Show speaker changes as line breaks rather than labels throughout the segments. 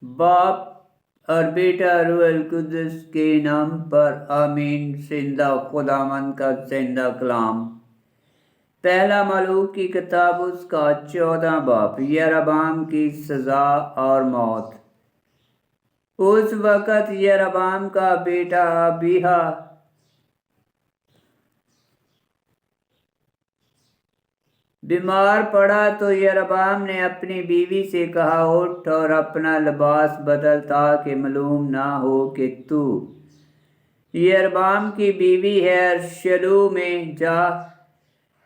बाप और बेटा रूह अल कुद्दुस के नाम पर आमीन। जिंदा खुदावंद का जिंदा कलाम। पहला मलूक की किताब उसका 14 बाप। यरबाम की सजा और मौत। उस वक़्त यरबाम का बेटा अबीहा बीमार पड़ा तो यरबाम ने अपनी बीवी से कहा, उठ और अपना लिबास बदल ताकि मालूम ना हो कि तू यरबाम की बीवी है। शलू में जा,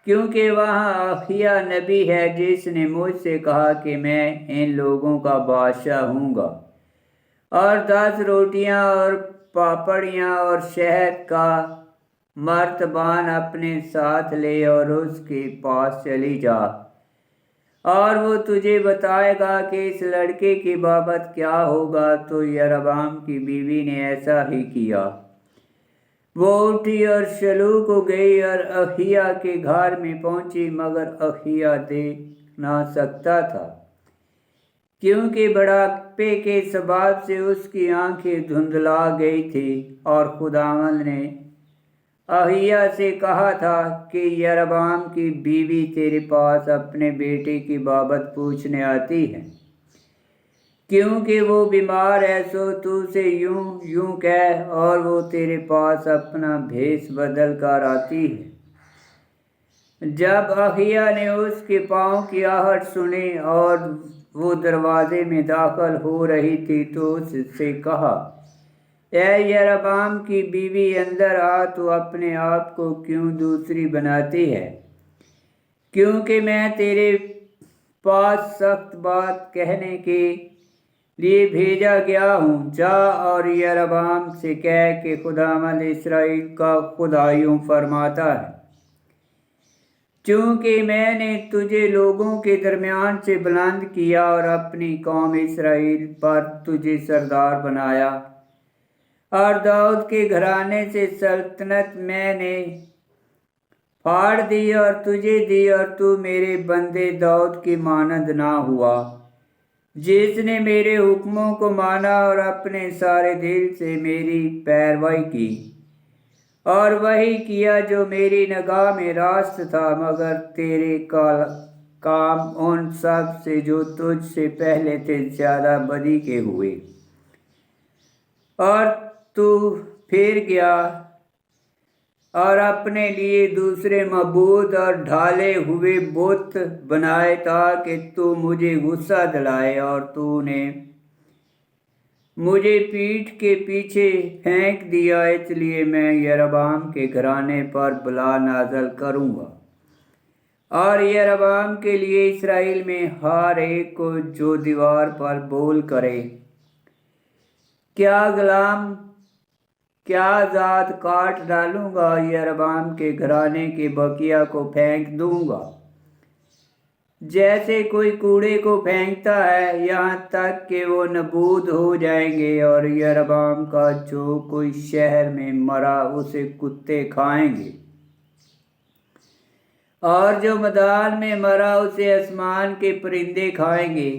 क्योंकि वहाँ अहिया नबी है जिसने मुझसे कहा कि मैं इन लोगों का बादशाह हूँगा। और 10 रोटियाँ और पापड़ियाँ और शहद का मर्तबान अपने साथ ले और उसके पास चली जा, और वो तुझे बताएगा कि इस लड़के की बाबत क्या होगा। तो यरबाम की बीवी ने ऐसा ही किया। वो उठी और शलू को गई और अहिया के घर में पहुंची, मगर अहिया देख ना सकता था, क्योंकि बुढ़ापे के सबब से उसकी आंखें धुंधला गई थी। और खुदावंद ने अहिया से कहा था कि यरबाम की बीवी तेरे पास अपने बेटे की बाबत पूछने आती है, क्योंकि वो बीमार है। सो तू उसे यूं कह, और वो तेरे पास अपना भेष बदल कर आती है। जब अहिया ने उसके पाँव की आहट सुनी और वो दरवाजे में दाखिल हो रही थी, तो उससे कहा, ऐ यरबाम की बीवी, अंदर आ। तो अपने आप को क्यों दूसरी बनाती है? क्योंकि मैं तेरे पास सख्त बात कहने के लिए भेजा गया हूँ। जा और यरबाम से कह कि खुदावंद इस्राएल का खुदा यूं फरमाता है, चूँकि मैंने तुझे लोगों के दरमियान से बुलंद किया और अपनी कौम इस्राएल पर तुझे सरदार बनाया, और दाऊद के घराने से सल्तनत मैंने फाड़ दी और तुझे दी, और तू मेरे बंदे दाऊद की मानद ना हुआ, जिसने मेरे हुक्मों को माना और अपने सारे दिल से मेरी पैरवाई की, और वही किया जो मेरी निगाह में रास्त था। मगर तेरे काम उन सब से जो तुझ से पहले थे ज्यादा बदी के हुए, और तू फिर गया और अपने लिए दूसरे मबूद और ढाले हुए बुत बनाए, ताकि तू मुझे गुस्सा दिलाए। और तूने मुझे पीठ के पीछे फेंक दिया, इसलिए मैं यरबाम के घराने पर बला नाजल करूँगा, और यरबाम के लिए इस्राएल में हर एक को जो दीवार पर बोल करे, क्या गुलाम क्या आजाद काट डालूंगा, यरबाम के घराने के बकिया को फेंक दूंगा, जैसे कोई कूड़े को फेंकता है, यहाँ तक कि वो नबूद हो जाएंगे। और यरबाम का जो कोई शहर में मरा उसे कुत्ते खाएंगे, और जो मैदान में मरा उसे आसमान के परिंदे खाएंगे,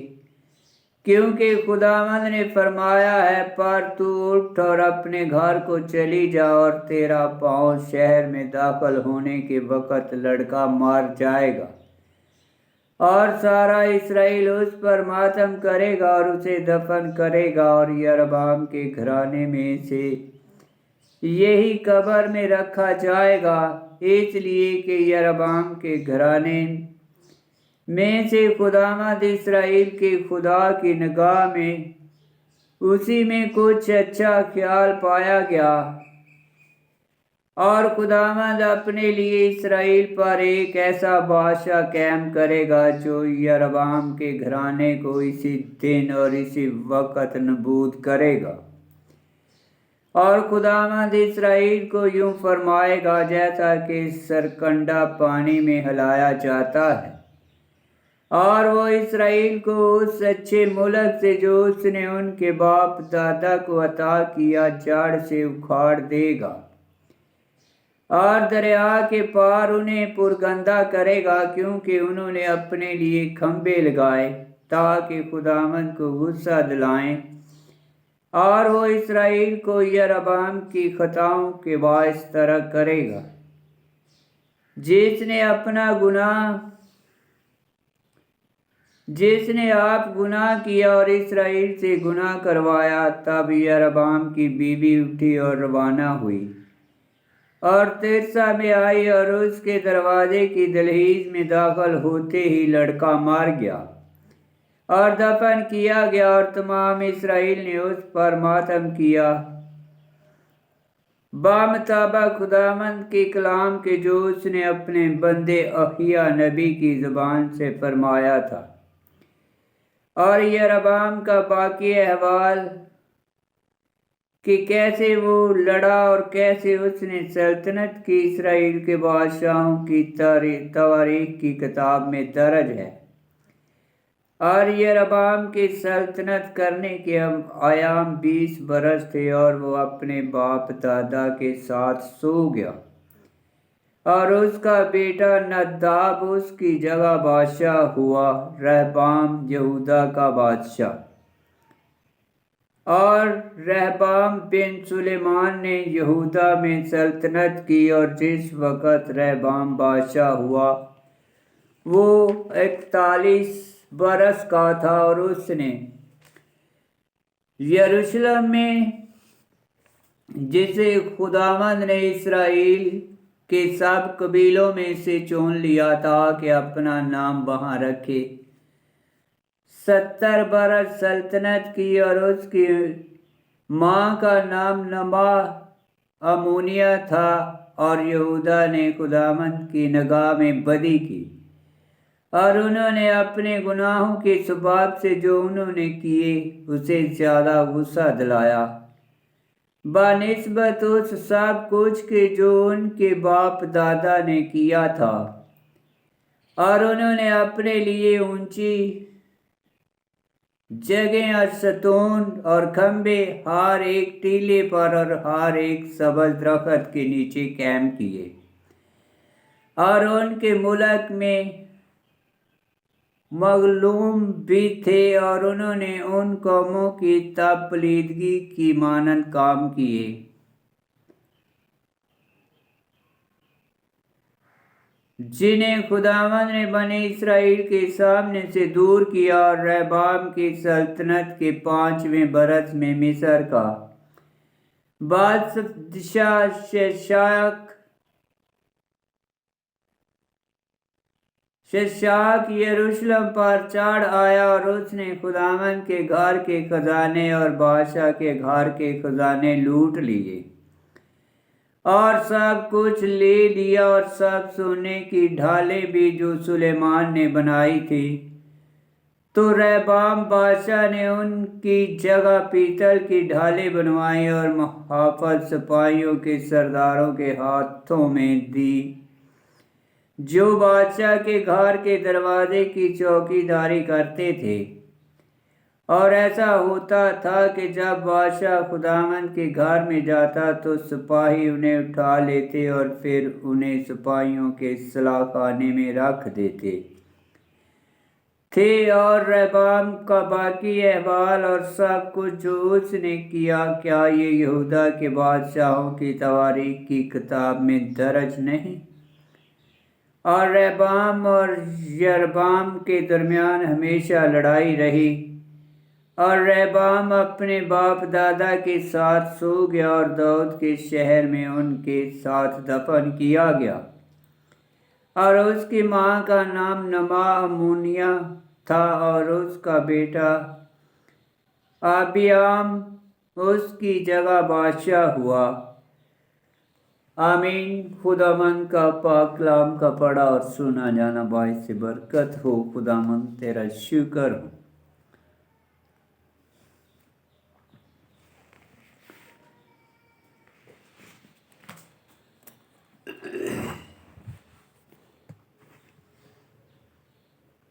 क्योंकि खुदावंद ने फरमाया है, पर तू उठ और अपने घर को चली जा, और तेरा पाँव शहर में दाखिल होने के वक़्त लड़का मार जाएगा, और सारा इस्राएल उस पर मातम करेगा और उसे दफन करेगा। और यरबाम के घराने में से यही कब्र में रखा जाएगा, इसलिए कि यरबाम के घराने में से खुदावंद इस्राएल के खुदा की निगाह में उसी में कुछ अच्छा ख्याल पाया गया। और खुदावंद अपने लिए इस्राएल पर एक ऐसा बादशाह कायम करेगा, जो यरबाम के घराने को इसी दिन और इसी वक़्त नबूद करेगा। और खुदावंद इस्राएल को यूं फरमाएगा, जैसा कि सरकंडा पानी में हिलाया जाता है, और वो इस्राएल को उस अच्छे मुल्क से जो उसने उनके बाप दादा को अता किया जड़ से उखाड़ देगा, और दरिया के पार उन्हें पुरगंदा करेगा, क्योंकि उन्होंने अपने लिए खंबे लगाए تاکہ خداوند کو غصہ دلائیں، اور وہ اسرائیل کو یربعام کی خطاؤں کے باعث ترک کرے گا، جس نے آپ گناہ کیا اور اسرائیل سے گناہ کروایا۔ تب یربعام کی بیوی اٹھی اور روانہ ہوئی اور ترسا میں آئی، اور اس کے دروازے کی دہلیز میں داخل ہوتے ہی لڑکا مر گیا اور دفن کیا گیا، اور تمام اسرائیل نے اس پر ماتم کیا بمطابق خداوند کے کلام کے جو اس نے اپنے بندے اخیا نبی کی زبان سے فرمایا تھا۔ اور یربعام کا باقی احوال کہ کیسے وہ لڑا اور کیسے اس نے سلطنت کی، اسرائیل کے بادشاہوں کی تواریخ کی کتاب میں درج ہے۔ اور یربعام کے سلطنت کرنے کے ایام 20 برس تھے، اور وہ اپنے باپ دادا کے ساتھ سو گیا، اور اس کا بیٹا نداب اس کی جگہ بادشاہ ہوا، رہبام یہودا کا بادشاہ۔ اور رہبام بن سلیمان نے یہودا میں سلطنت کی، اور جس وقت رہبام بادشاہ ہوا وہ 41 برس کا تھا، اور اس نے یروشلم میں، جسے خداوند نے اسرائیل کے سب قبیلوں میں سے چن لیا تھا کہ اپنا نام وہاں رکھے، 70 برس سلطنت کی، اور اس کی ماں کا نام نما امونیہ تھا۔ اور یہودا نے خداوند کی نگاہ میں بدی کی، اور انہوں نے اپنے گناہوں کے سبب سے جو انہوں نے کیے اسے زیادہ غصہ دلایا بنسبت اس سب کچھ کے جو ان کے باپ دادا نے کیا تھا، اور انہوں نے اپنے لیے اونچی جگہیں اور ستون اور کھمبے ہر ایک ٹیلے پر اور ہر ایک سبز درخت کے نیچے قائم کیے، اور ان کے ملک میں مظلوم بھی تھے، اور انہوں نے ان قوموں کی تب پلیدگی کی مانند کام کیے جنہیں خداوند نے بنی اسرائیل کے سامنے سے دور کیا۔ اور رہبام کی سلطنت کے 5ویں برس میں مصر کا بادشاہ ششاک یروشلم پر چڑھ آیا، اور اس نے خداوند کے گھر کے خزانے اور بادشاہ کے گھر کے خزانے لوٹ لیے، اور سب کچھ لے لیا، اور سب سونے کی ڈھالیں بھی جو سلیمان نے بنائی تھی۔ تو رہبام بادشاہ نے ان کی جگہ پیتل کی ڈھالیں بنوائیں اور محافظ سپاہیوں کے سرداروں کے ہاتھوں میں دی، جو بادشاہ کے گھر کے دروازے کی چوکی داری کرتے تھے۔ اور ایسا ہوتا تھا کہ جب بادشاہ خداوند کے گھر میں جاتا تو سپاہی انہیں اٹھا لیتے اور پھر انہیں سپاہیوں کے صلاح خانے میں رکھ دیتے تھے۔ اور رہبام کا باقی احوال اور سب کچھ جو اس نے کیا، کیا یہ یہودا کے بادشاہوں کی تواریخ کی کتاب میں درج نہیں؟ اور رہبام اور یربعام کے درمیان ہمیشہ لڑائی رہی، اور رہبعام اپنے باپ دادا کے ساتھ سو گیا، اور داؤد کے شہر میں ان کے ساتھ دفن کیا گیا۔ اور اس کی ماں کا نام نما امونیہ تھا، اور اس کا بیٹا ابیام اس کی جگہ بادشاہ ہوا۔ آمین۔ خداوند کا پاک کلام کا پڑھا اور سنا جانا باعث برکت ہو۔ خداوند تیرا شکر ہو۔